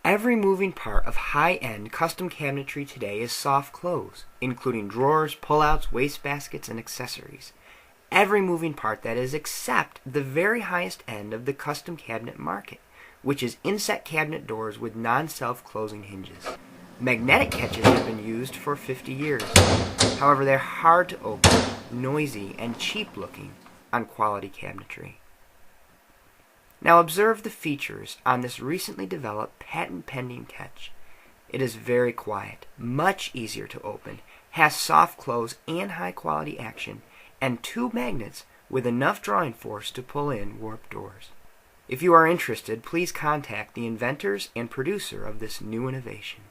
Every moving part of high-end custom cabinetry today is soft close, including drawers, pullouts, wastebaskets, and accessories. Every moving part that is except the very highest end of the custom cabinet market, which is inset cabinet doors with non-self-closing hinges. Magnetic catches have been used for 50 years. However, they're hard to open, noisy, and cheap-looking on quality cabinetry. Now observe the features on this recently developed patent-pending catch. It is very quiet, much easier to open, has soft close and high-quality action, and 2 magnets with enough drawing force to pull in warped doors. If you are interested, please contact the inventors and producer of this new innovation.